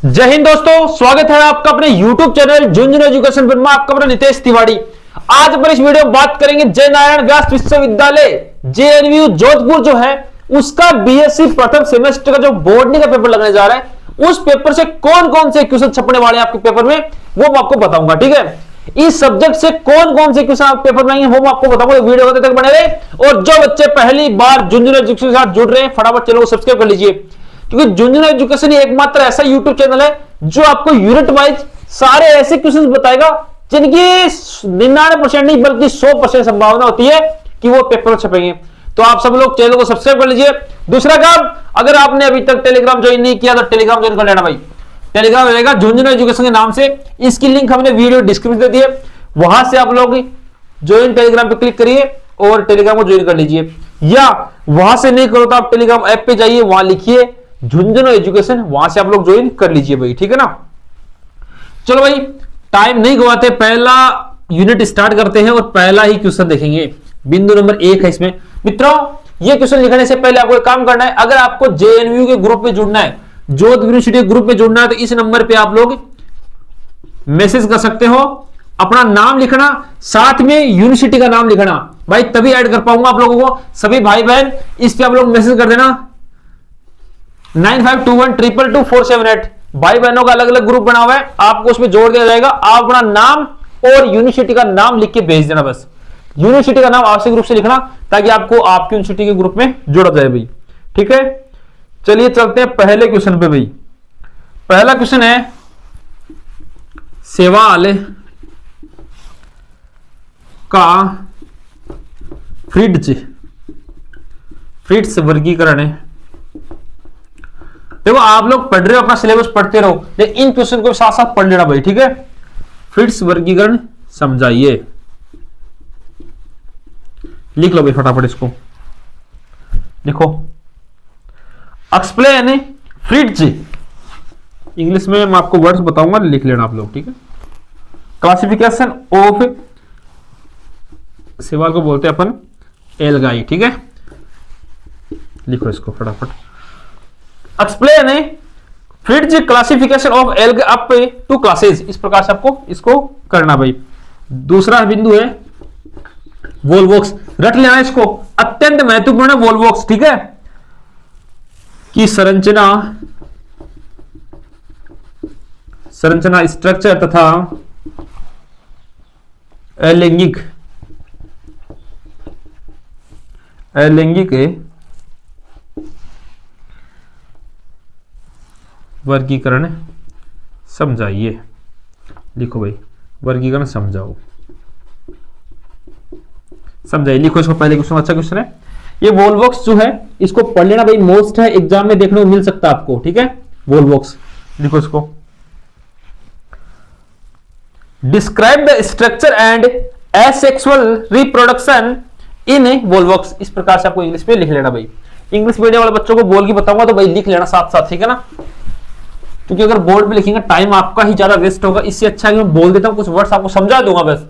जय हिंद दोस्तों, स्वागत है आपका अपने YouTube चैनल झुंझुनू एजुकेशन पर। मैं आपका अपना नितेश तिवारी। आज पर इस वीडियो में बात करेंगे जय नारायण व्यास विश्वविद्यालय JNU जोधपुर जो है उसका BSc प्रथम सेमेस्टर का जो बोर्डिंग का पेपर लगने जा रहा है, उस पेपर से कौन कौन से क्वेश्चन छपने वाले हैं आपके पेपर में वो मैं आपको बताऊंगा। ठीक है, इस सब्जेक्ट से कौन कौन से क्वेश्चन आप पेपर में आएंगे वो मैं आपको बताऊंगा। वीडियो तक बने रहे। और जो बच्चे पहली बार झुंझुनू एजुकेशन के साथ जुड़ रहे हैं, फटाफट चैनल को सब्सक्राइब कर लीजिए, क्योंकि झुंझुनू एजुकेशन एकमात्र ऐसा यूट्यूब चैनल है जो आपको यूनिट वाइज सारे ऐसे क्वेश्चन बताएगा जिनकी 99% नहीं बल्कि 100% संभावना होती है कि वो पेपर छपेंगे। तो आप सब लोग चैनल को सब्सक्राइब कर लीजिए। दूसरा काम, अगर आपने अभी तक टेलीग्राम ज्वाइन नहीं किया तो टेलीग्राम ज्वाइन कर लेना भाई। टेलीग्राम रहेगा झुंझुनू एजुकेशन के नाम से, इसकी लिंक हमने वीडियो डिस्क्रिप्शन में दी है, वहां से आप लोग ज्वाइन टेलीग्राम पे क्लिक करिए और टेलीग्राम को ज्वाइन कर लीजिए। या वहां से नहीं करो तो आप टेलीग्राम ऐप पे जाइए, वहां लिखिए झुंझुनू एजुकेशन, वहां से आप लोग ज्वाइन कर लीजिए भाई। ठीक है ना, चलो भाई टाइम नहीं गवाते, पहला यूनिट स्टार्ट करते हैं और पहला ही क्वेश्चन देखेंगे। बिंदु नंबर 1 है इसमें। मित्रों, ये क्वेश्चन लिखने से पहले आपको एक काम करना है। अगर आपको JNU के ग्रुप में जुड़ना है, जोधपुर यूनिवर्सिटी ग्रुप में जुड़ना है, तो इस नंबर पे आप लोग मैसेज कर सकते हो, अपना नाम लिखना, साथ में यूनिवर्सिटी का नाम लिखना भाई, तभी ऐड कर पाऊंगा आप लोगों को। सभी भाई बहन इस पे आप लोग मैसेज कर देना 9521222478। भाई बहनों का अलग अलग ग्रुप बना हुआ है, आपको उसमें जोड़ दिया जाएगा। आप अपना नाम और यूनिवर्सिटी का नाम लिख के भेज देना, बस यूनिवर्सिटी का नाम आवश्यक रूप से लिखना ताकि आपको आपकी यूनिवर्सिटी के ग्रुप में जोड़ा जाए भाई। ठीक है, चलिए चलते हैं पहले क्वेश्चन पे भाई। पहला क्वेश्चन है सवाल का फ्रिट्ज वर्गीकरण है। देखो आप लोग पढ़ रहे हो, अपना सिलेबस पढ़ते रहो, लेकिन इन क्वेश्चन को साथ साथ पढ़ लेना भाई। ठीक है, फ्रिट्ज वर्गीकरण समझाइए, लिख लो भाई फटाफट इसको। लिखो एक्सप्लेन फ्रिट्ज, इंग्लिश में मैं आपको वर्ड्स बताऊंगा, लिख लेना आप लोग। ठीक है, क्लासिफिकेशन ऑफ, सवाल को बोलते हैं अपन एल्गाई। ठीक है, लिखो इसको फटाफट। Explain Fritsch classification of algae up to classes, इस प्रकार से आपको इसको करना भाई। दूसरा बिंदु है वोल्वोक्स, रट लेना इसको, अत्यंत महत्वपूर्ण है वोल्वोक्स। ठीक है, कि संरचना स्ट्रक्चर तथा अलैंगिक वर्गीकरण समझाइए। लिखो भाई वर्गीकरण समझाओ, समझाइए, लिखो इसको। पहले क्वेश्चन अच्छा क्वेश्चन है ये। वोल्वोक्स जो है इसको पढ़ लेना भाई, मोस्ट है, एग्जाम में देखने को मिल सकता है आपको। ठीक है, वोल्वोक्स लिखो इसको। Describe the structure and asexual reproduction in volvox, इस प्रकार से आपको इंग्लिश में लिख लेना भाई। इंग्लिश मीडियम वाले बच्चों को बोल के बताऊंगा तो भाई लिख लेना साथ साथ। ठीक है ना, क्योंकि अगर बोर्ड पे लिखेंगे टाइम आपका ही ज्यादा वेस्ट होगा। इससे अच्छा है कि मैं बोल देता हूं, कुछ वर्ड्स आपको समझा दूंगा बस।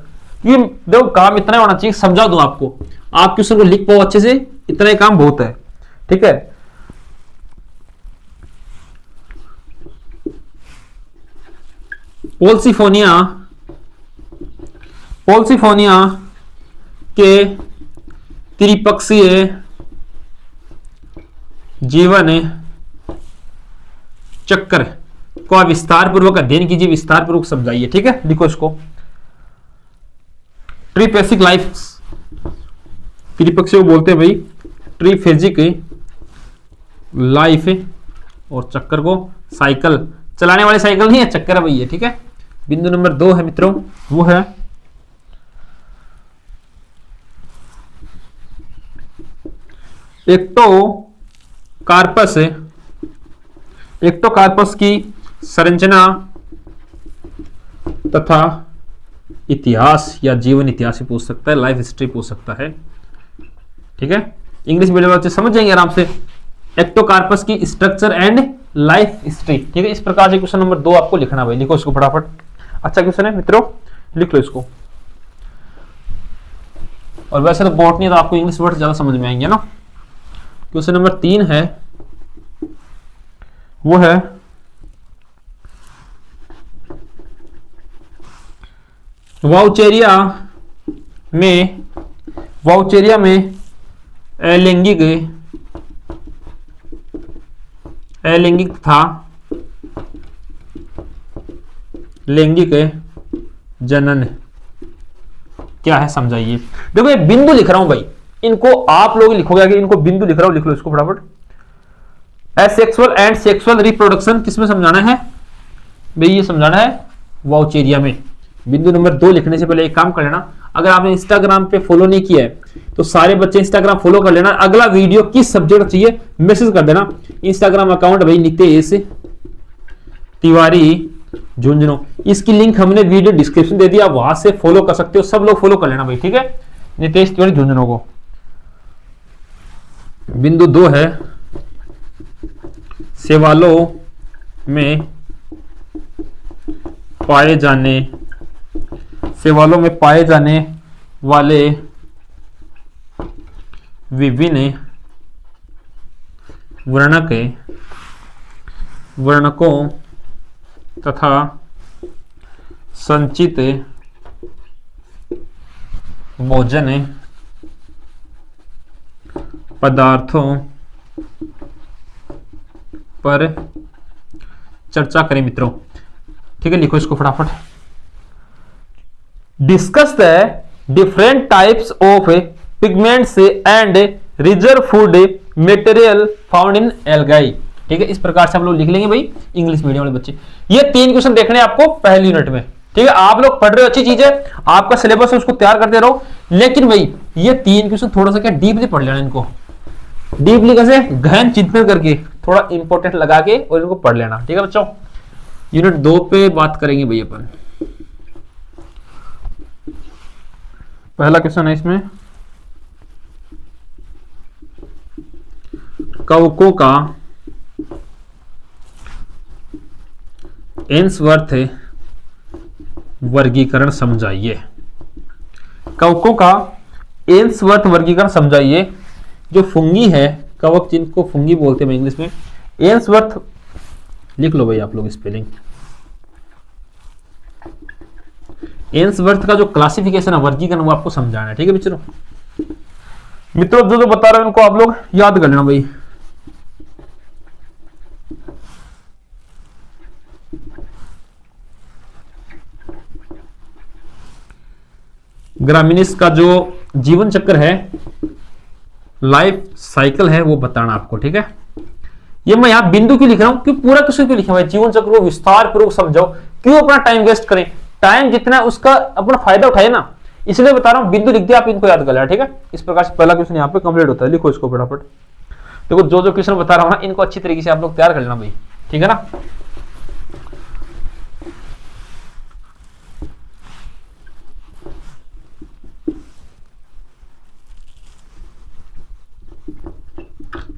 ये देखो काम इतना होना चाहिए, समझा दूं आपको, आप क्वेश्चन को लिख पाओ अच्छे से, इतना ही काम बहुत है। ठीक है, पोल्सिफोनिया के त्रिपक्षीय जीवन चक्र को विस्तार पूर्वक अध्ययन कीजिए, विस्तार पूर्वक समझाइए। ठीक है, लिखो इसको। ट्रीफेजिक लाइफ, त्रिपक्षीय बोलते हैं भाई, ट्रीफेजिक लाइफ और चक्कर को साइकिल, चलाने वाली साइकिल नहीं है, चक्कर है भाई ये। ठीक है, बिंदु नंबर 2 है मित्रों, वो है एक्टोकार्पस की संरचना तथा इतिहास या जीवन इतिहास भी पूछ सकता है, लाइफ हिस्ट्री पूछ सकता है। ठीक है, इंग्लिश मीडियम बच्चे समझ जाएंगे आराम से। एक्टोकार्पस की स्ट्रक्चर एंड लाइफ हिस्ट्री। ठीक है, इस प्रकार से क्वेश्चन नंबर 2 आपको लिखना भाई, लिखो इसको फटाफट। अच्छा क्वेश्चन है मित्रों, लिख लो इसको। और वैसे तो बॉटनी तो आपको इंग्लिश वर्ड ज्यादा समझ में आएंगे ना। क्वेश्चन नंबर 3 है, वो है वाउचेरिया में अलैंगिक था लैंगिक जनन क्या है समझाइए। देखो ये बिंदु लिख रहा हूं भाई, इनको आप लोग लिखोगे आगे, इनको बिंदु लिख रहा हूं, लिख लो इसको फटाफट। एसेक्सुअल एंड सेक्सुअल रिप्रोडक्शन किसमें समझाना है भाई, ये समझाना है वाउचेरिया में। बिंदु नंबर 2 लिखने से पहले एक काम कर लेना, अगर आपने इंस्टाग्राम पे फॉलो नहीं किया है तो सारे बच्चे इंस्टाग्राम फॉलो कर लेना। अगला वीडियो किस सब्जेक्ट चाहिए मैसेज कर देना। इंस्टाग्राम अकाउंट भाई नितेश तिवारी झुंझुनू, इसकी लिंक हमने वीडियो डिस्क्रिप्शन दे दिया, वहां से फॉलो कर सकते हो, सब लोग फॉलो कर लेना भाई, ठीक है। नितेश तिवारी झुंझुनू को। बिंदु 2 है सेवालों में पाए जाने वाले विभिन्न वर्णकों तथा संचित भोजन पदार्थों पर चर्चा करें मित्रों, ठीक है। लिखो इसको फटाफट। Discuss the different types of pigments and reserve food material found in algae, ठीक है। इस प्रकार से आप लोग लिख लेंगे भाई इंग्लिश मीडियम वाले बच्चे। ये 3 क्वेश्चन देखने आपको पहली यूनिट में, ठीक है। आप लोग पढ़ रहे हो अच्छी चीज है, आपका सिलेबस है उसको तैयार करते रहो, लेकिन भाई ये 3 क्वेश्चन थोड़ा सा क्या डीपली पढ़ लेना इनको। डीपली कैसे, गहन चिंतन करके थोड़ा इंपॉर्टेंट लगा के और इनको पढ़ लेना, ठीक है बच्चों। यूनिट 2 पे बात करेंगे भाई अपन। पहला क्वेश्चन है इसमें, कवकों का एंसवर्थ वर्गीकरण समझाइए। कवकों का एंसवर्थ वर्गीकरण समझाइए। जो फुंगी है, कवक जिनको फुंगी बोलते हैं इंग्लिश में, एंसवर्थ लिख लो भाई आप लोग स्पेलिंग। एंसवर्थ का जो क्लासिफिकेशन है, वर्गीकरण, वो आपको समझाना है, ठीक है मित्रों। जो जो बता रहा हूं उनको आप लोग याद कर लेना भाई। ग्रामिनीस का जो जीवन चक्र है, लाइफ साइकिल है, वो बताना आपको, ठीक है। ये मैं यहां बिंदु क्यों लिख रहा हूं, क्यों पूरा क्वेश्चन क्यों लिखा भाई, जीवन चक्र को विस्तार पूर्वक समझाओ। क्यों अपना टाइम वेस्ट करें, टाइम जितना है उसका अपना फायदा उठाए ना, इसलिए बता रहा हूं। बिंदु लिख दिया, आप इनको याद कर लेना, ठीक है। इस प्रकार से पहला क्वेश्चन यहां पे कंप्लीट होता है। लिखो इसको फटाफट। देखो जो जो क्वेश्चन बता रहा हूं ना, इनको अच्छी तरीके से आप लोग तैयार कर लेना भाई, ठीक है ना।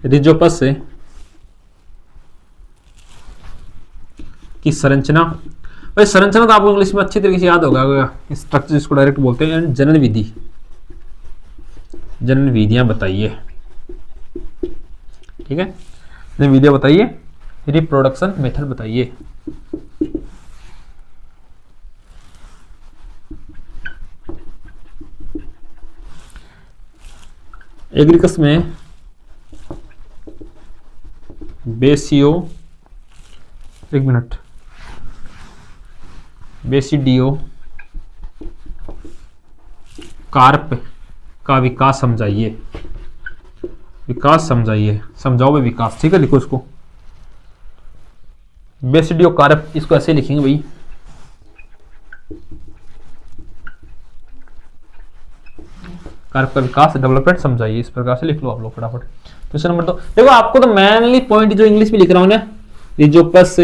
रिजोपस की संरचना, भाई संरचना तो आपको इंग्लिश में अच्छी तरीके से याद होगा, स्ट्रक्चर जिसको डायरेक्ट बोलते हैं। जनन विधि, जनन विधियां बताइए, ठीक है। जनन विधियां बताइए, रिप्रोडक्शन मेथड बताइए। एग्रीकस में बेसियो, एक मिनट, बेसिडियो कार्प का विकास समझाइए। विकास समझाइए, समझाओ भाई विकास, ठीक है। लिखो इसको बेसिडियो कार्प, इसको ऐसे लिखेंगे भाई। कार्प का विकास डेवलपमेंट समझाइए, इस प्रकार से लिख लो आप लोग फटाफट। क्वेश्चन नंबर 2 देखो, आपको तो मेनली पॉइंट जो इंग्लिश में लिख रहा हूं ना, रिजोपस,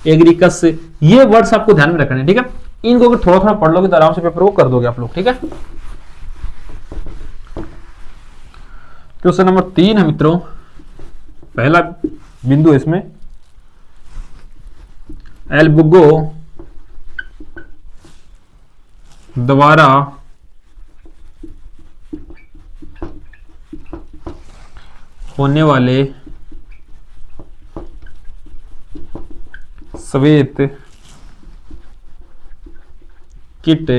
एग्रीकस, ये वर्ड्स आपको ध्यान में रखने हैं, ठीक है। इनको अगर थोड़ा थोड़ा पढ़ लोगे तो आराम से पेपर को कर दोगे आप लोग, ठीक है। क्वेश्चन नंबर 3 है मित्रों, पहला बिंदु इसमें, एल्बुगो द्वारा होने वाले श्वेत किट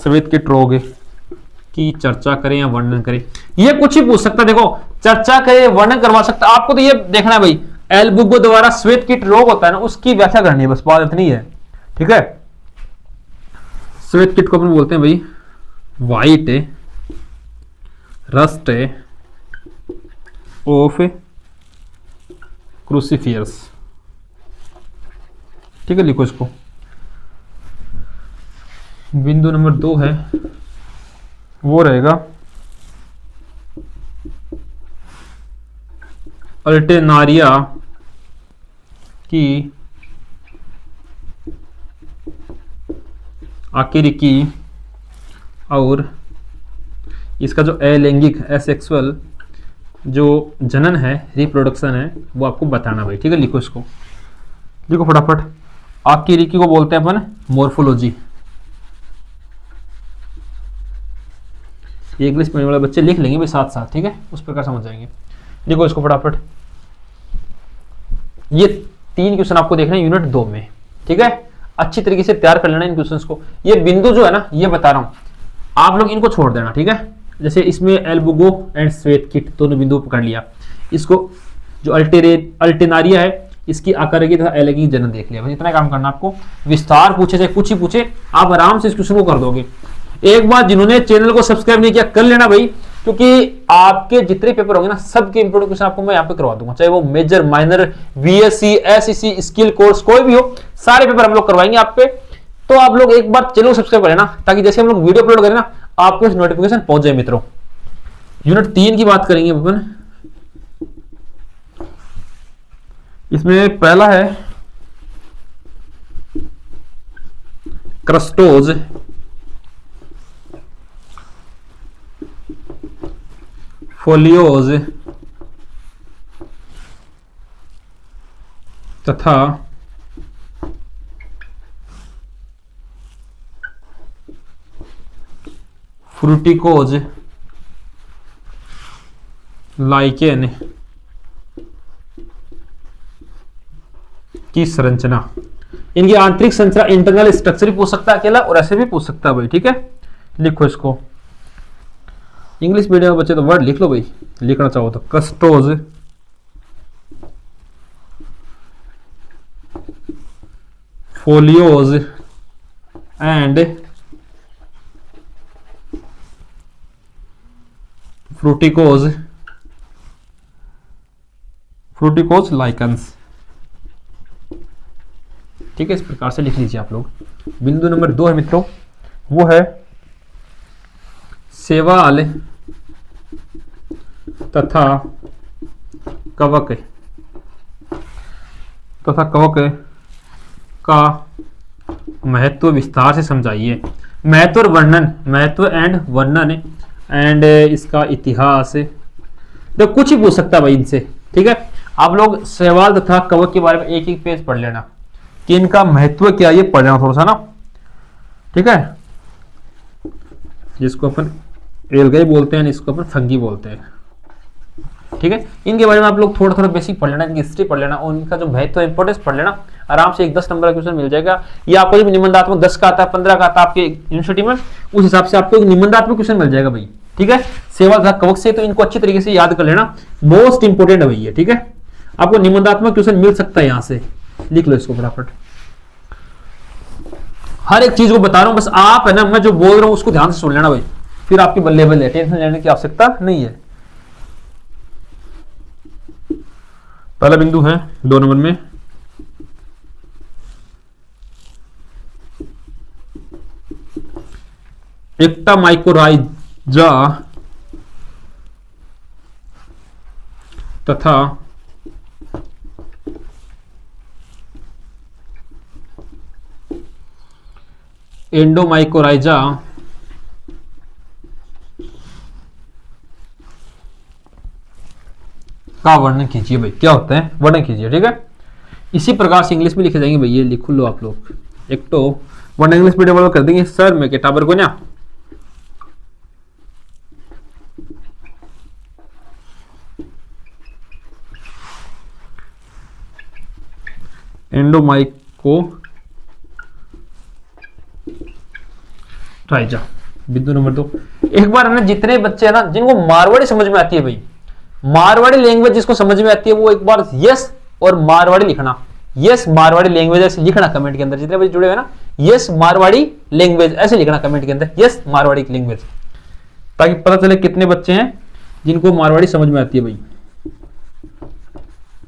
श्वेत किट रोग की चर्चा करें या वर्णन करें, ये कुछ ही पूछ सकता है। देखो चर्चा करें वर्णन करवा सकता, आपको तो ये देखना है भाई एल बुगो द्वारा श्वेत किट रोग होता है ना, उसकी व्याख्या करनी है, बस बात इतनी है। ठीक है, श्वेत किट को अपन बोलते हैं भाई व्हाइट रस्ट ऑफ क्रूसीफियर्स। ठीक है, लिखो इसको। बिंदु नंबर 2 है वो रहेगा अल्टेनारिया की आकिरिकी और इसका जो अलैंगिक एसेक्सुअल जो जनन है, रिप्रोडक्शन है, वो आपको बताना भाई। ठीक है, लिखो इसको, लिखो फटाफट। आकिरिकी को बोलते हैं अपन मॉर्फोलॉजी। ये इंग्लिश पढ़ने वाले बच्चे लिख लेंगे भाई साथ साथ, ठीक है, उस प्रकार समझ जाएंगे। देखो इसको फटाफट। ये 3 क्वेश्चन आपको देखना है यूनिट 2 में। ठीक है, अच्छी तरीके से तैयार कर लेना इन क्वेश्चंस को। ये बिंदु जो है ना, ये बता रहा हूं, आप लोग इनको छोड़ देना। ठीक है, जैसे इसमें एल्बुगो एंड श्वेत किट दोनों बिंदु पकड़ लिया, इसको जो अल्टेनारिया है इसकी आकारिकी तथा अलैंगिक जनन देख लिया, बस इतना काम करना आपको। विस्तार पूछे चाहे कुछ ही पूछे, आप आराम से इस क्वेश्चन को कर दोगे। एक बार जिन्होंने चैनल को सब्सक्राइब नहीं किया कर लेना भाई, क्योंकि आपके जितने पेपर होंगे ना सबके इंपोर्टेंट क्वेश्चन आपको मैं यहाँ पे करवा दूंगा, चाहे वो major minor BSc SEC skill course कोई भी हो, सारे पेपर हम लोग करवाएंगे आप पे। तो आप लोग एक बार चैनल को सब्सक्राइब कर लेना, ताकि जैसे हम लोग वीडियो अपलोड करें ना आपको नोटिफिकेशन पहुंच जाए। मित्रों यूनिट 3 की बात करेंगे अपन। इसमें पहला है क्रस्टोज फोलियोज तथा फ्रूटिकोज लाइकेन की संरचना। इनकी आंतरिक संरचना इंटरनल स्ट्रक्चर भी पूछ सकता है अकेला, और ऐसे भी पूछ सकता है भाई। ठीक है, लिखो इसको। इंग्लिश मीडियम में बच्चे तो वर्ड लिख लो भाई, लिखना चाहो तो। Crustose folios and फ्रूटिकोज lichens. ठीक है, इस प्रकार से लिख लीजिए आप लोग। बिंदु नंबर 2 है मित्रों, वो है शैवाल तथा कवक का महत्व विस्तार से समझाइए। महत्व और वर्णन, महत्व एंड वर्णन एंड इसका इतिहास। तो कुछ ही पूछ सकता है भाई इनसे। ठीक है, आप लोग शैवाल तथा कवक के बारे में एक एक पेज पढ़ लेना कि इनका महत्व क्या, ये पढ़ लेना थोड़ा सा ना। ठीक है, जिसको अपन एल्गाई बोलते हैं, इसको अपन फंगी बोलते हैं। ठीक है, इनके बारे में आप लोग थोड़ा थोड़ा बेसिक पढ़ लेना, इनकी हिस्ट्री पढ़ लेना और इनका जो महत्व इंपोर्टेंस पढ़ लेना। आराम से एक 10 नंबर का क्वेश्चन मिल जाएगा। या आपको जब निबंधात्मक 10 का आता है, 15 का आता है आपके यूनिवर्सिटी में, उस हिसाब से आपको एक निबंधात्मक क्वेश्चन मिल जाएगा भाई। ठीक है, शैवाल तथा कवक से, तो इनको अच्छी तरीके से याद कर लेना, मोस्ट इंपोर्टेंट है भैया। ठीक है, आपको निबंधात्मक क्वेश्चन मिल सकता है, यहां से लिख लो इसको फटाफट। हर एक चीज को बता रहा हूं, बस आप है ना, मैं जो बोल रहा हूं उसको ध्यान से सुन लेना भाई, फिर आपकी बल्ले बल्ले, टेंशन लेने की आवश्यकता नहीं है। पहला बिंदु है 2 नंबर में, एक्टा माइकोराइजा तथा एंडोमाइकोराइजा का वर्णन कीजिए भाई। क्या होता है, वर्णन कीजिए। ठीक है, इसी प्रकार से इंग्लिश में लिखे जाएंगे भाई, ये लिख लो आप लोग। एक तो वर्णन इंग्लिश मीडियम वालों कर देंगे सर में के टाबर को ना। राइट जा। बिंदु नंबर 2, एक बार है ना जितने बच्चे हैं ना जिनको मारवाड़ी समझ में आती है भाई, मारवाड़ी लैंग्वेज जिसको समझ में आती है वो एक बार यस और मारवाड़ी लिखना, यस मारवाड़ी लैंग्वेज ऐसे लिखना कमेंट के अंदर। जितने बच्चे जुड़े हुए ना यस मारवाड़ी लैंग्वेज ऐसे लिखना कमेंट के अंदर, यस मारवाड़ी लैंग्वेज, ताकि पता चले कितने बच्चे हैं जिनको मारवाड़ी समझ में आती है भाई।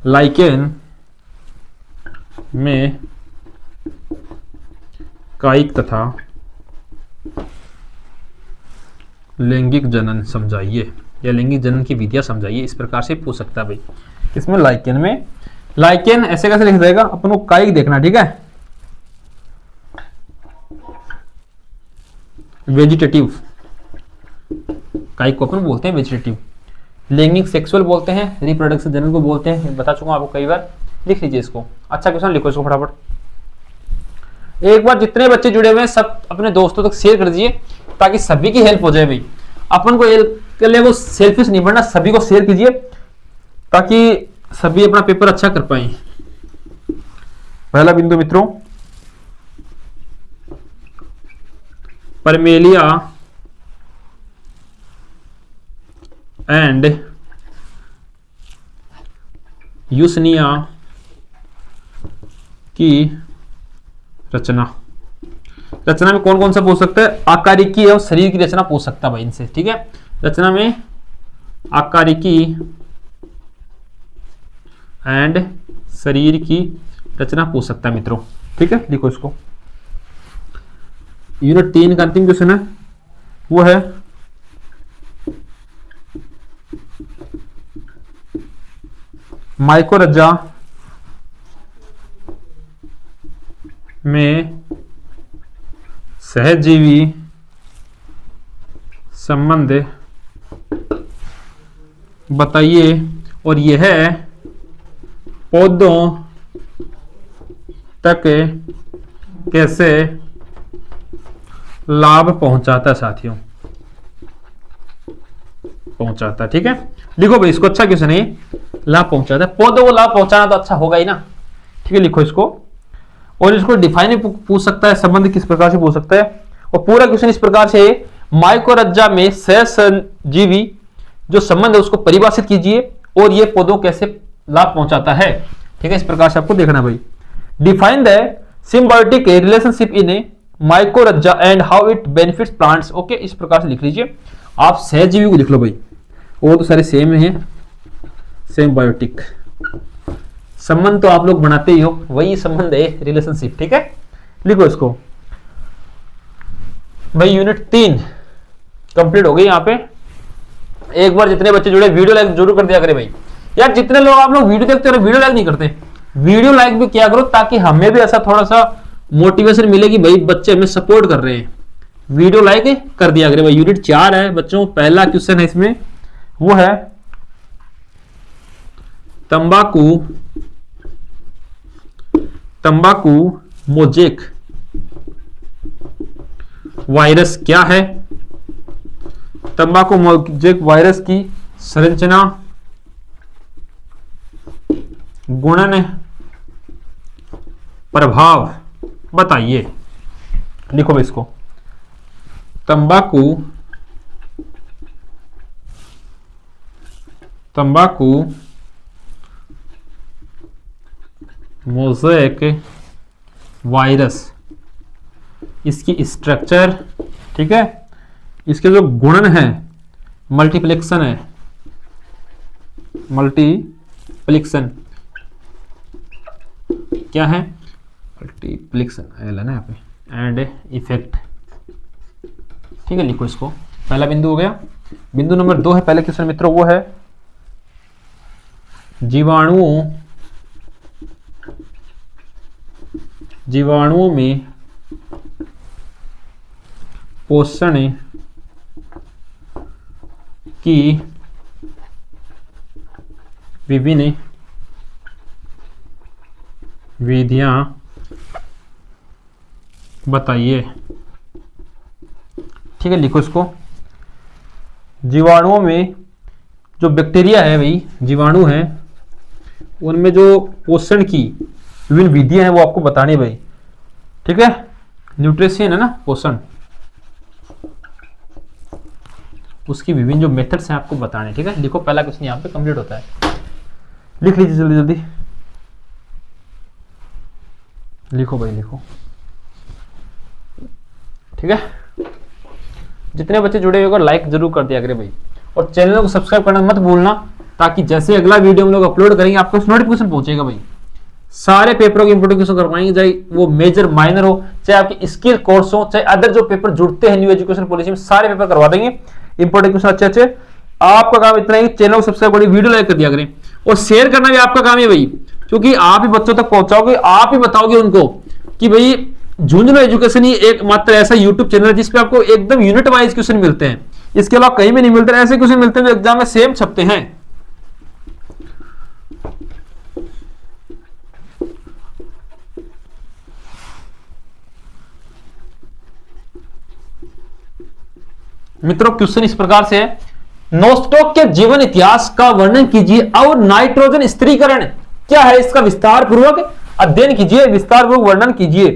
लाइकेन में कायिक तथा लैंगिक जनन समझाइए, या लैंगिक जनन की विधियां समझाइए, इस प्रकार से पूछ सकता है भाई। इसमें लाइकेन में, लाइकेन ऐसे कैसे लिख जाएगा, अपन को कायिक देखना, ठीक है। वेजिटेटिव, कायिक को अपन बोलते हैं वेजिटेटिव। लैंगिक सेक्सुअल बोलते हैं, रिप्रोडक्शन जनन को बोलते हैं, बता चुका आपको कई बार। लिख लीजिए इसको, अच्छा क्वेश्चन लिखो इसको फटाफट। एक बार जितने बच्चे जुड़े हुए हैं सब अपने दोस्तों तक शेयर कर दीजिए ताकि सभी की हेल्प हो जाए भाई। अपन को के लिए वो सेल्फिश नहीं बनना, सभी को शेयर कीजिए ताकि सभी अपना पेपर अच्छा कर पाए। पहला बिंदु मित्रों, परमेलिया एंड यूसनिया की रचना। रचना में कौन कौन सा पूछ सकता है, आकारिकी एवं शरीर की रचना पूछ सकता है भाई इनसे, ठीक है। रचना में आकारिकी एंड शरीर की रचना पूछ सकता है मित्रों, ठीक है। लिखो इसको। यूनिट 3 का अंतिम क्वेश्चन है, वो है माइकोरज्जा में सहजीवी संबंध बताइए और यह पौधों तक कैसे लाभ पहुंचाता है साथियों, पहुंचाता है, ठीक है। लिखो भाई इसको, अच्छा क्वेश्चन है, लाभ पहुंचाता है, पौधों को लाभ पहुंचाना तो अच्छा होगा ही ना, ठीक है। लिखो इसको, और इसको डिफाइन पूछ सकता है, संबंध किस प्रकार से पूछ सकता है। और पूरा क्वेश्चन इस प्रकार से, माइकोरज्जा में सहजीवी जो संबंध है उसको परिभाषित कीजिए और ये पौधों कैसे लाभ पहुंचाता है, ठीक है। इस प्रकार से आपको देखना भाई। Define the symbiotic relationship in a mycorrhiza and how it benefits plants, okay. इस प्रकार से लिख लीजिए आप, सहजीवी को लिख लो भाई, वो तो सारे सेम है, सिम्बायोटिक संबंध तो आप लोग बनाते ही हो, वही संबंध है रिलेशनशिप, ठीक है। लिखो इसको भाई। यूनिट 3 कंप्लीट हो गई। यहाँ पे एक बार जितने बच्चे जुड़े वीडियो लाइक जरूर कर दिया करें भाई। यार जितने लोग आप लोग वीडियो देखते हो वीडियो लाइक नहीं करते, वीडियो लाइक भी किया करो ताकि हमें भी ऐसा थोड़ा सा मोटिवेशन मिले कि भाई बच्चे हमें सपोर्ट कर रहे हैं। वीडियो लाइक कर दिया करें भाई। यूनिट 4 है बच्चों, पहला क्वेश्चन है इसमें, वो है तंबाकू मोजेक वायरस क्या है। तंबाकू मोजेक वायरस की संरचना, गुणन, प्रभाव बताइए। लिखो इसको, तंबाकू मोज़ेक वायरस, इसकी स्ट्रक्चर, ठीक है, इसके जो गुणन है, मल्टीप्लेक्शन है, मल्टीप्लेक्शन क्या है, मल्टीप्लेक्शन एल है ना यहाँ पे, एंड इफेक्ट, ठीक है। लिखो इसको, पहला बिंदु हो गया। बिंदु नंबर 2 है पहले क्वेश्चन मित्रों, वो है जीवाणुओं में पोषण की विभिन्न विधियां बताइए, ठीक है। लिखो इसको, जीवाणुओं में जो बैक्टीरिया है भाई, जीवाणु हैं, उनमें जो पोषण की विभिन्न विधियां हैं वो आपको बतानी है भाई, ठीक है। न्यूट्रिशन है ना, पोषण, उसकी विभिन्न जो मेथड्स हैं आपको बताने, ठीक है। लिखो, पहला क्वेश्चन यहाँ पे कंप्लीट होता है, लिख लीजिए जल्दी जल्दी, लिखो भाई लिखो, ठीक है। जितने बच्चे जुड़े हुए लाइक जरूर कर दिया करें भाई, और चैनल को सब्सक्राइब करना मत भूलना, ताकि जैसे अगला वीडियो हम लोग अपलोड करेंगे आपको नोटिफिकेशन पहुंचेगा भाई। सारे पेपरों की इंपोर्टेशन करवाएंगे, चाहे वो मेजर माइनर हो, चाहे आपके स्किल कोर्स हो, चाहे अदर जो पेपर जुड़ते हैं न्यू एजुकेशन पॉलिसी में, सारे पेपर करवा देंगे इंपोर्टेशन अच्छे अच्छे। आपका काम इतना ही, चैनल को सब्सक्राइब करिए, वीडियो लाइक कर दिया करें, और शेयर करना भी आपका काम है भाई, क्योंकि आप ही बच्चों तक पहुंचाओगे, आप ही बताओगे उनको कि भाई झुंझुनू एजुकेशन ही एकमात्र ऐसा यूट्यूब चैनल है जिसपे आपको एकदम यूनिट वाइज क्वेश्चन मिलते हैं, इसके अलावा कहीं भी नहीं मिलते। ऐसे क्वेश्चन मिलते हैं जो एग्जाम में सेम छपते हैं। मित्रों क्वेश्चन इस प्रकार से है, नोस्टॉक के जीवन इतिहास का वर्णन कीजिए और नाइट्रोजन स्थिरीकरण क्या है इसका विस्तार पूर्वक अध्ययन कीजिए, विस्तार पूर्वक वर्णन कीजिए।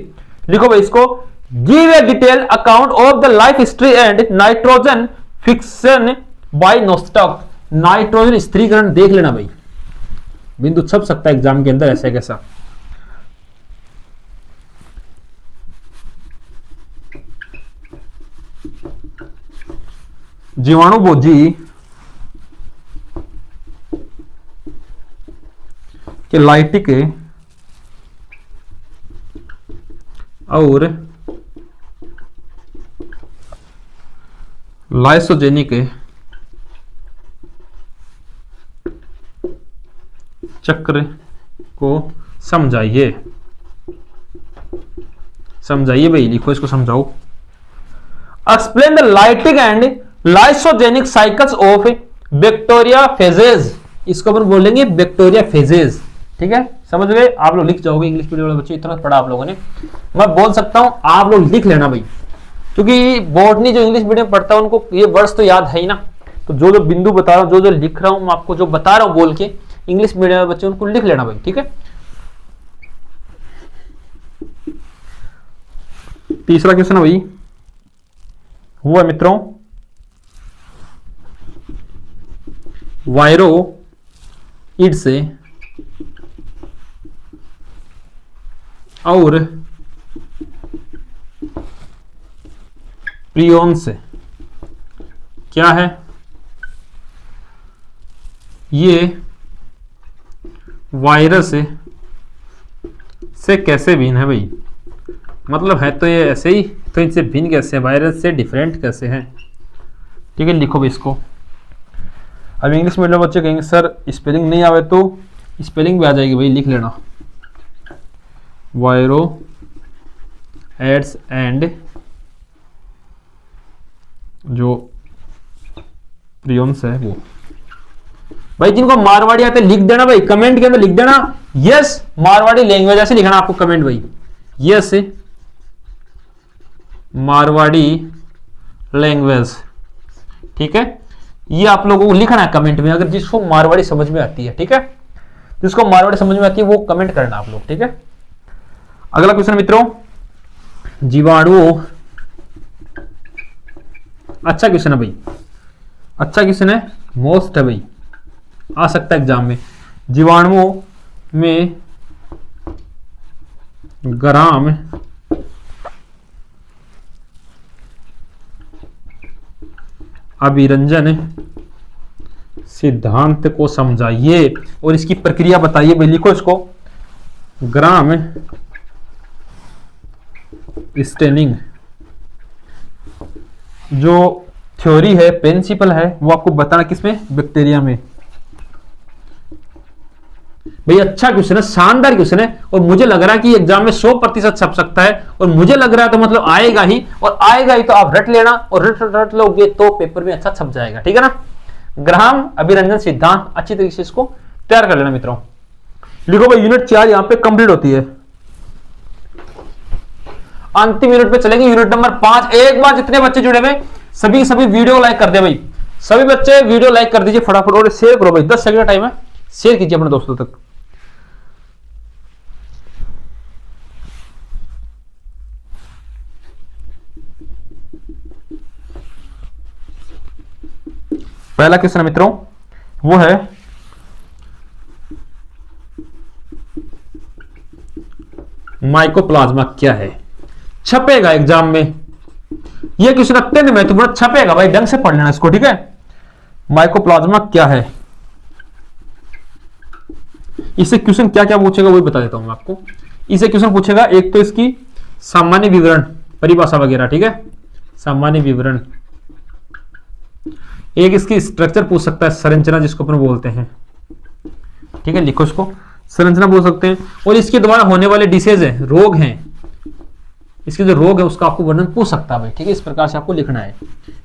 लिखो भाई इसको, give a detail account of the life history and nitrogen fixation by nostoc. Nitrogen स्थिरीकरण देख लेना भाई, बिंदु छप सकता है एग्जाम के अंदर ऐसा कैसा। जीवाणुभोजी के लाइटिक और लाइसोजेनिक चक्र को समझाइए। समझाइए भाई, लिखो इसको, समझाओ। Explain the lytic and lysogenic cycles of bacteria phases. इसको अपन बोलेंगे बैक्टीरिया फेजेज, ठीक है। समझ गए आप लोग, लिख जाओगे। इंग्लिश मीडियम वाले बच्चे इतना पढ़ा आप लोगों ने, मैं बोल सकता हूं, आप लोग लिख लेना भाई, क्योंकि बॉटनी जो इंग्लिश मीडियम पढ़ता है उनको ये वर्ड्स तो याद है ही ना। तो जो जो बिंदु बता रहा हूं, जो जो लिख रहा हूं मैं आपको, जो बता रहा हूं बोल के, इंग्लिश मीडियम वाले बच्चे उनको लिख लेना भाई, ठीक है। तीसरा क्वेश्चन है भाई, हुआ मित्रों, वायरो इड से और प्रियोन से क्या है, ये वायरस से कैसे भिन्न है भाई। मतलब है तो ये ऐसे ही, तो इनसे भिन्न कैसे है, वायरस से डिफरेंट कैसे है, ठीक है। लिखो भाई इसको। अब इंग्लिश मीडियम बच्चे कहेंगे सर स्पेलिंग नहीं आवे, तो स्पेलिंग भी आ जाएगी भाई, लिख लेना। वायरो एड्स एंड जो प्रियोन्स है वो भाई, जिनको मारवाड़ी आते लिख देना भाई, कमेंट के अंदर लिख देना यस मारवाड़ी लैंग्वेज, ऐसे लिखना आपको कमेंट भाई, यस मारवाड़ी लैंग्वेज, ठीक है। ये आप लोगों को लिखना है कमेंट में, अगर जिसको मारवाड़ी समझ में आती है, ठीक है। जिसको मारवाड़ी समझ में आती है वो कमेंट करना आप लोग, ठीक है। अगला क्वेश्चन मित्रों, जीवाणुओं, अच्छा क्वेश्चन है भाई, अच्छा क्वेश्चन है, मोस्ट है भाई, आ सकता है एग्जाम में। जीवाणुओं में ग्राम अभिरंजन सिद्धांत को समझाइए और इसकी प्रक्रिया बताइए भाई। लिखो इसको, ग्राम स्टेनिंग जो थ्योरी है, प्रिंसिपल है, वो आपको बताना किसमें, बैक्टीरिया में। भाई अच्छा क्वेश्चन है, शानदार क्वेश्चन है, और मुझे लग रहा है कि एग्जाम में 100% छप सकता है, और मुझे लग रहा है तो मतलब आएगा ही, और आएगा ही तो आप रट लेना, और रट लोगे तो पेपर में अच्छा छप जाएगा, ठीक है ना। ग्राम अभिरंजन सिद्धांत, अच्छी तरीके से इसको तैयार कर लेना मित्रों। लिखो भाई, यूनिट 4 यहां पे कंप्लीट होती है। अंतिम यूनिट पे चलेंगे, यूनिट नंबर 5। एक बार जितने बच्चे जुड़े हुए सभी वीडियो लाइक कर दे भाई, सभी बच्चे वीडियो लाइक कर दीजिए फटाफट, और शेयर करो भाई, 10 सेकंड का टाइम है, शेयर कीजिए अपने दोस्तों तक। पहला क्वेश्चन मित्रों वो है माइकोप्लाज्मा क्या है, छपेगा एग्जाम में। यह क्वेश्चन अत्यंत महत्वपूर्ण, छपेगा भाई, ढंग से पढ़ लेना इसको, ठीक है। माइकोप्लाज्मा क्या है, इससे क्वेश्चन क्या क्या पूछेगा वही बता देता हूं मैं आपको। इसे क्वेश्चन पूछेगा एक तो इसकी सामान्य विवरण, परिभाषा वगैरह, ठीक है, सामान्य विवरण। एक इसकी स्ट्रक्चर पूछ सकता है, संरचना जिसको अपन बोलते हैं, ठीक है, लिखो इसको, संरचना बोल सकते हैं। और इसके द्वारा होने वाले डिसीज है, रोग हैं, इसके जो रोग है उसका आपको वर्णन पूछ सकता है भाई, ठीक है। इस प्रकार से आपको लिखना है,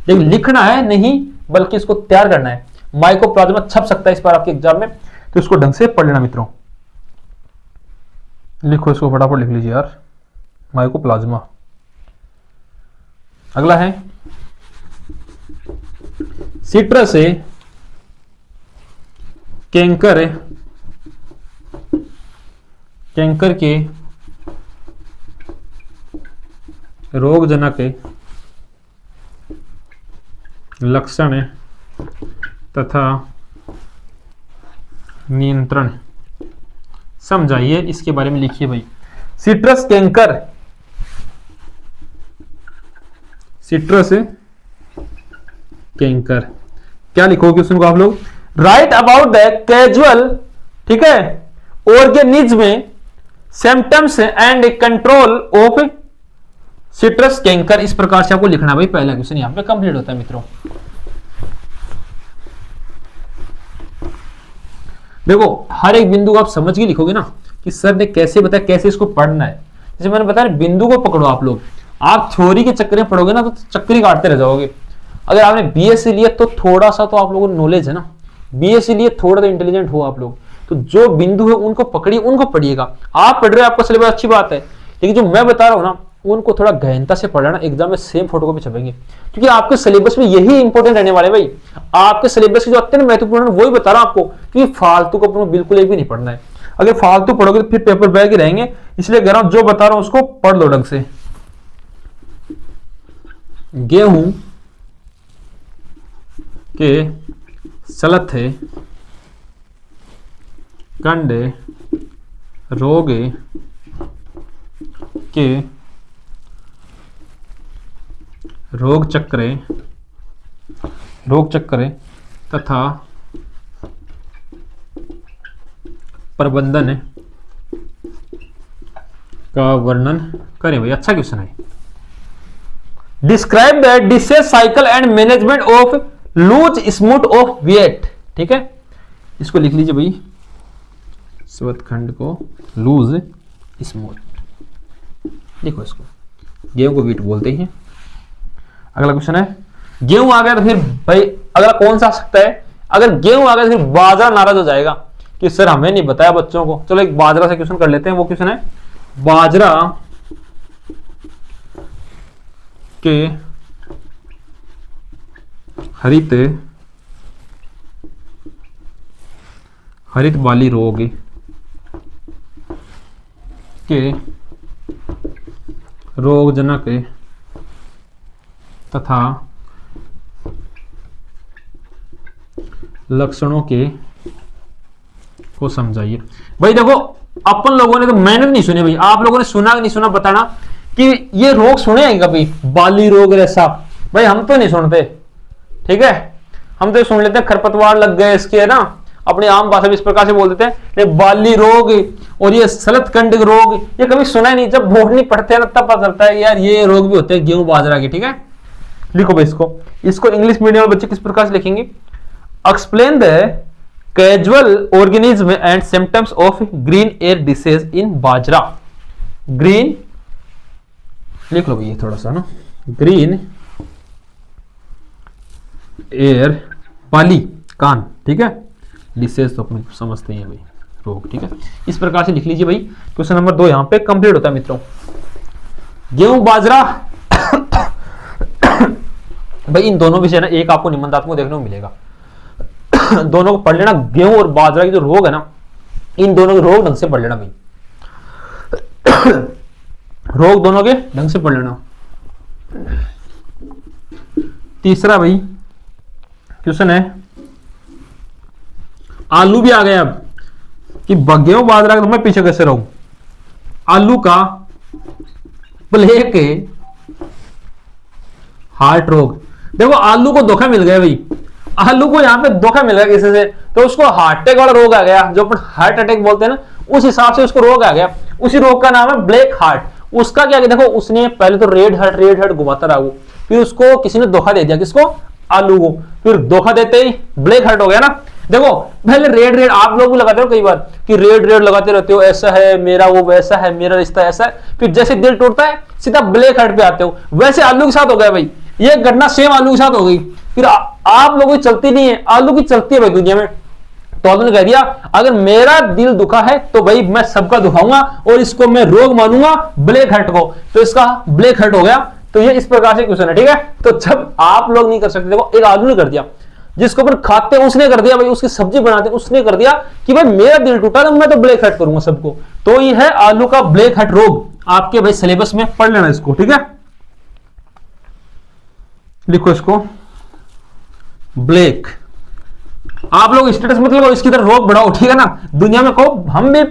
लेकिन लिखना है नहीं बल्कि इसको तैयार करना है। माइकोप्लाज्मा छप सकता है इस बार आपके एग्जाम में, तो इसको ढंग से पढ़ लेना मित्रों। लिखो इसको, फटाफट लिख लीजिए यार, माइकोप्लाज्मा। अगला है सिट्रस है कैंकर, कैंकर के रोगजनक लक्षण तथा नियंत्रण समझाइए, इसके बारे में लिखिए भाई। सिट्रस कैंकर, सिट्रस कैंकर, क्या लिखोगे क्वेश्चन को आप लोग, राइट अबाउट द कैजुअल, ठीक है, organism symptoms and control of citrus canker. इस प्रकार से आपको लिखना है भाई, पहला क्वेश्चन यहां पे कंप्लीट होता है मित्रों। देखो हर एक बिंदु को आप समझ के लिखोगे ना कि सर ने कैसे बताया, कैसे इसको पढ़ना है। जैसे मैंने बताया बिंदु को पकड़ो आप लोग, आप थ्योरी के चक्कर में पढ़ोगे ना तो चक्कर ही काटते रह जाओगे। अगर आपने बीएससी लिया तो थोड़ा सा तो आप लोगों को नॉलेज है ना, बीएससी लिए थोड़ा तो इंटेलिजेंट हो आप लोग, तो जो बिंदु है उनको पकड़िए, उनको पढ़िएगा। आप पढ़ रहे हो, आपका सिलेबस अच्छी बात है, लेकिन जो मैं बता रहा हूं ना उनको थोड़ा गहनता से पढ़ना, एग्जाम में सेम फोटोकॉपी छपेंगे, क्योंकि आपके सिलेबस में यही इंपॉर्टेंट रहने वाले भाई। आपके सिलेबस की जो अत्यंत महत्वपूर्ण है वही बता रहा हूं आपको, क्योंकि फालतू को अपने बिल्कुल एक भी नहीं पढ़ना है। अगर फालतू पढ़ोगे तो फिर पेपर बैग ही रहेंगे, इसलिए कह रहा हूं जो बता रहा हूं उसको पढ़ लो ढंग से। गेहूं के सलथे कंड रोग के रोग चक्र तथा प्रबंधन का वर्णन करें भाई। अच्छा क्वेश्चन है। Describe the disease cycle and management of loose smut of wheat, ठीक है, इसको लिख लीजिए भाई, स्वतखंड को लूज स्मूथ, लिखो इसको, गेहूं को वीट बोलते हैं। अगला क्वेश्चन है, गेहूं आ गया तो फिर भाई अगला कौन सा आ सकता है, अगर गेहूं आ गया तो फिर बाजरा नाराज हो जाएगा कि सर हमें नहीं बताया बच्चों को। चलो एक बाजरा से क्वेश्चन कर लेते हैं। वो क्वेश्चन है, बाजरा के हरित बाली रोग के रोगजनक तथा लक्षणों के को समझाइए। भाई देखो अपन लोगों ने तो मैंने नहीं सुने भाई, आप लोगों ने सुना कि नहीं सुना बताना कि ये रोग सुने हैं कभी, बाली रोग ऐसा, भाई हम तो नहीं सुनते, ठीक है, हम तो सुन लेते हैं खरपतवार लग गए इसके, है ना, अपनी आम भाषा में इस प्रकार से बोल देते हैं। ये बाली रोग और ये सलतकंड रोग ये कभी सुना ही नहीं, जब बोर्ड नहीं पढ़ते हैं ना तब पता चलता है यार ये रोग भी होते हैं गेहूं बाजरा के, ठीक है। लिखो भाई इसको इंग्लिश मीडियम में बच्चे किस प्रकार से लिखेंगे, explain the casual organism and symptoms of green air disease in bajra. Green लिख लो भैया थोड़ा सा ना, ग्रीन एयर बाली कान, ठीक है, डिसीज तो अपने समझते हैं भाई, रोग, ठीक है। इस प्रकार से लिख लीजिए भाई। क्वेश्चन नंबर 2 यहां पे कंप्लीट होता है मित्रों। गेहूं बाजरा भाई इन दोनों विषय ना एक आपको निबंधात्मक देखने को मिलेगा, दोनों को पढ़ लेना। गेहूं और बाजरा की जो रोग है ना, इन दोनों के रोग ढंग से पढ़ लेना भाई, रोग दोनों के ढंग से पढ़ लेना। तीसरा भाई क्वेश्चन है, आलू भी आ गए अब कि गेहूं बाजरा तो मैं पीछे कैसे रहूं। आलू का प्लेग हार्ट रोग। देखो आलू को धोखा मिल गया भाई, आलू को यहां पे धोखा मिल गया किसी से, तो उसको हार्ट अटैक वाला रोग आ गया, जो अपन हार्ट अटैक बोलते हैं ना, उस हिसाब से उसको रोग आ गया। उसी रोग का नाम है ब्लैक हार्ट। उसका क्या, देखो उसने पहले तो रेड हार्ट घुमाता रहा वो, फिर उसको किसी ने धोखा दे दिया, किसको, आलू को, फिर धोखा देते ही ब्लैक हार्ट हो गया ना। देखो पहले रेड आप लोग भी लगाते हो कई बार कि रेड लगाते रहते हो, ऐसा है मेरा, वो वैसा है मेरा, रिश्ता ऐसा है, फिर जैसे दिल टूटता है सीधा ब्लैक हार्ट पे आते हो। वैसे आलू के साथ हो गया भाई, ये घटना सेम आलू के साथ हो गई। फिर आप लोगों की चलती नहीं है, आलू की चलती है भाई दुनिया में। तो आलू ने कह दिया अगर मेरा दिल दुखा है तो भाई मैं सबका दुखाऊंगा और इसको मैं रोग मानूंगा ब्लैक हार्ट को, तो इसका ब्लैक हार्ट हो गया। तो ये इस प्रकार से क्वेश्चन है, ठीक है। तो जब आप लोग नहीं कर सकते, देखो एक आलू ने कर दिया, जिसको अपन खाते हैं उसने कर दिया भाई, उसकी सब्जी बनाते हैं उसने कर दिया कि भाई मेरा दिल टूटा तो मैं तो ब्लैक हार्ट करूंगा सबको। तो ये है आलू का ब्लैक हार्ट रोग। आपके भाई सिलेबस में पढ़ लेना इसको, ठीक है। लिखो इसको ब्लैक, आप लोग स्टेटस मतलब इसकी तरह रोग बढ़ाओ, ठीक है ना। दुनिया में को हम भी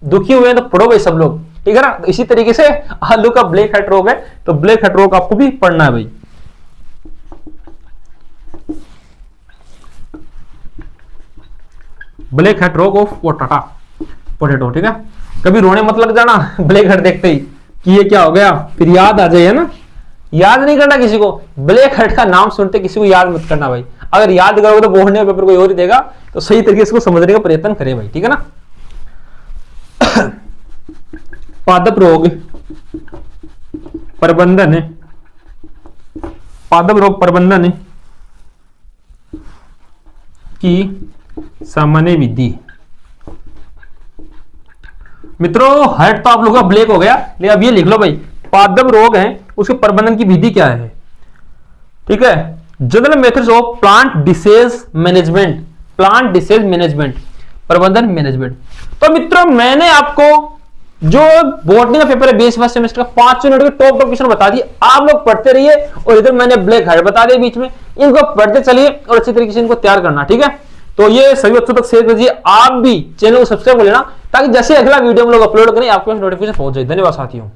दुखी हुए हैं तो पढ़ो भाई सब लोग, ठीक है ना। तो इसी तरीके से आलू का ब्लैक हार्ट रोग है, तो ब्लैक हार्ट रोग आपको भी पढ़ना है भाई। ब्लैक हार्ट रोग ऑफ पोटैटो, ठीक है। कभी रोने मत लग जाना ब्लैक हार्ट देखते ही कि ये क्या हो गया, फिर याद आ जाए ना। याद नहीं करना किसी को, ब्लैक हार्ट का नाम सुनते किसी को याद मत करना भाई। अगर याद करोगे तो बोर्ड में पेपर कोई और ही देगा, तो सही तरीके से इसको समझने का प्रयत्न करें भाई, ठीक है ना। पादप रोग प्रबंधन, पादप रोग प्रबंधन की सामान्य विधि। मित्रों हार्ट तो आप लोगों का ब्लैक हो गया, लेकिन अब ये लिख लो भाई पादप रोग है उसके प्रबंधन की विधि क्या है, ठीक है। General methods of plant disease management, plant disease management, प्रबंधन मैनेजमेंट। तो मित्रों मैंने आपको जो बॉटनी का पेपर है 20 फर्स्ट सेमेस्टर का 5 मिनट के टॉप क्वेश्चन बता दिए, आप लोग पढ़ते रहिए। और इधर मैंने ब्लैक हार्ट बता दिया बीच में, इनको पढ़ते चलिए और अच्छी तरीके से इनको तैयार करना, ठीक है। तो ये सभी बच्चों तक शेयर कीजिए, आप भी चैनल को सब्सक्राइब कर लेना ताकि जैसे अगला वीडियो हम लोग अपलोड करें आपके पास नोटिफिकेशन पहुंच जाए। धन्यवाद साथियों।